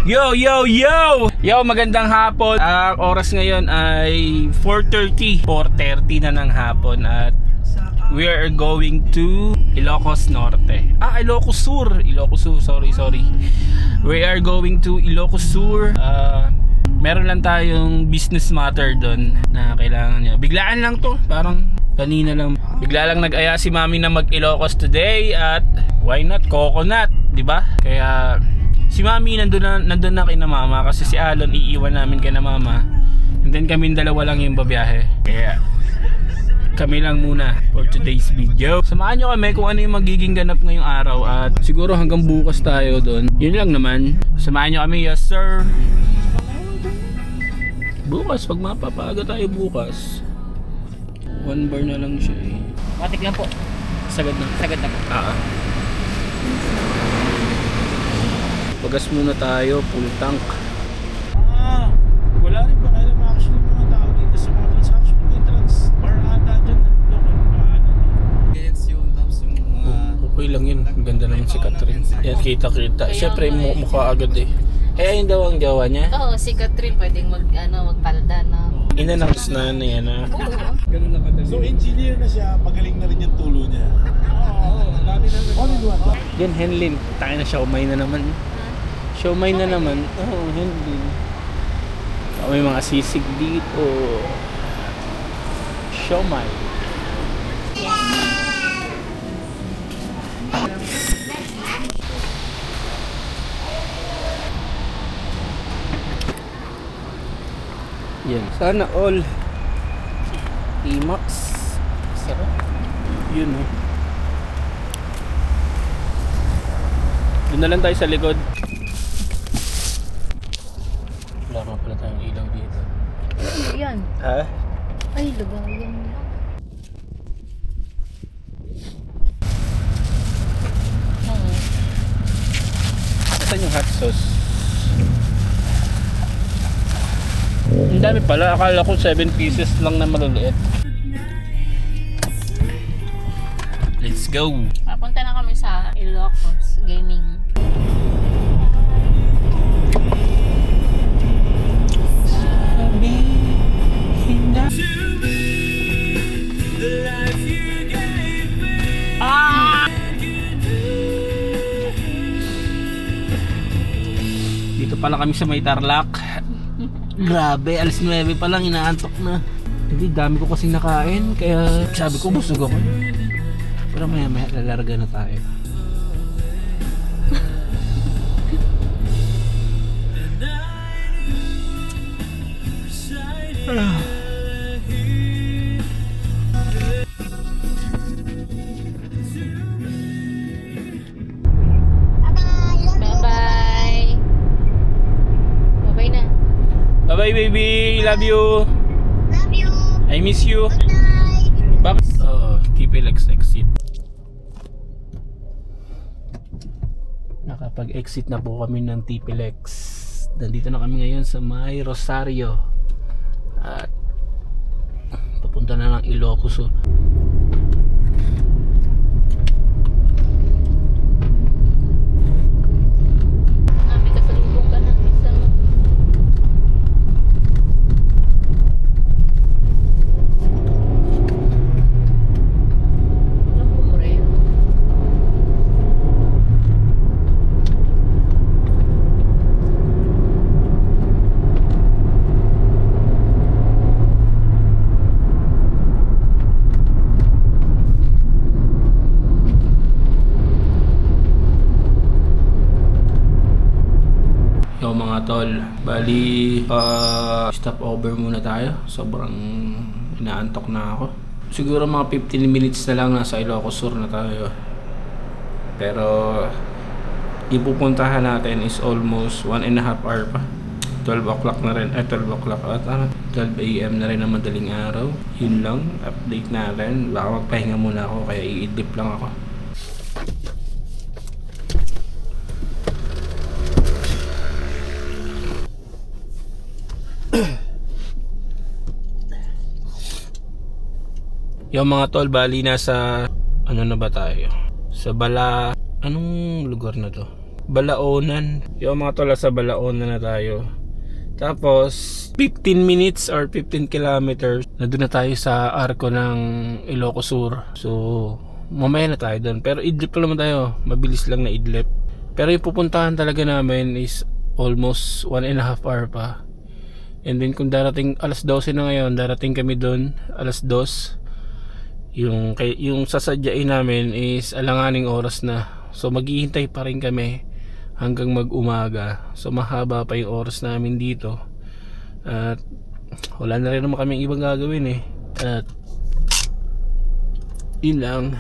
Yo, yo, yo! Yo, magandang hapon. Ang oras ngayon ay 4:30 na ng hapon at we are going to Ilocos Norte. Ilocos Sur. Ilocos Sur, sorry. We are going to Ilocos Sur. Meron lang tayong business matter doon na kailangan niya. Biglaan lang to, parang kanina lang. Bigla lang nag-aya si Mami na mag-Ilocos today at why not coconut, 'di ba? Kaya si Mami nandun na kina Mama kasi si Alon iiwan namin kina Mama. And then kaming dalawa lang yung babiyahe. Kaya kami lang muna for today's video. Samahan nyo kami kung ano yung magiging ganap ngayong araw at siguro hanggang bukas tayo doon. Yun lang naman. Samahan nyo kami, yes sir. Bukas, pag mapapaga tayo bukas. 1 bar na lang siya eh. Matik lang po. Sagad na. Sagad na po. Pagas muna tayo, full tank. Wala rin ba kaya actually mga tao dito sa mga transaction? May bar ata dyan na local paano. Gets yun, tapos yung mga... Okay lang yun, ang ganda naman si Catherine. Yan, kita-kita. Siyempre mukha agad eh. Yun daw ang gawa niya? Oo, si Catherine pwedeng magpalda na. Inannounce na yan ah. Ganun na kadali. So engineer na siya, magaling na rin yung tulo niya. Oo, dami na rin. All in one. Yan, Henlin. Tayo na siomay na naman. Siomay na naman. Henlin. May mga sisig dito. Siomay. Yan. Sana all Imax. Sarap. Yun oh. Doon na lang tayo sa likod. Wala nga pala tayong ilaw dito. Yan. Ha? Ay, lugayan. Saan yung hot sauce? Ang dami pala. Akala ko 7 pieces lang na maliliit. Let's go! Papunta na kami sa Ilocos Gaming. Dito pala kami sa may Tarlac. Grabe, alas 9 pa lang, inaantok na. Hindi, dami ko kasing nakain, kaya sabi ko busog ako. Pero maya lalarga na tayo. Bye-bye. Bye-bye na. Bye-bye baby, love you. Love you. I miss you. Good night. Bakit? TPLX exit. Nakapag-exit na po kami ng TPLX. Nandito na kami ngayon sa may Rosario. At papunta na ng Ilocos Sur. May kasalubong ka ng isang mga tol, bali stop over muna tayo. Sobrang inaantok na ako. Siguro mga 15 minutes na lang nasa Ilocos Sur na tayo. Pero ipupuntahan natin is almost 1.5 hour pa. 12 o'clock na rin, 12 o'clock at 12 AM na rin ng madaling araw. Yun lang, update natin. Baka magpahinga muna ako, kaya i-dip lang ako. Yung mga tol, bali nasa ano na ba tayo? Sa Bala, anong lugar na to? Balaonan. Yung mga tol, sa Balaonan na tayo. Tapos 15 minutes or 15 kilometers na doon na tayo sa arko ng Ilocos Sur. So mamaya na tayo doon. Pero idlip pa naman tayo, mabilis lang na idlip. Pero yung pupuntahan talaga namin is almost 1.5 hour pa. And then kung darating alas 12 na ngayon, darating kami doon alas 2. Yung sasadyain namin is alanganing oras na. So maghihintay pa rin kami hanggang mag-umaga. So mahaba pa yung oras namin dito. At wala na rin naman kaming ibang gagawin eh. At yun lang.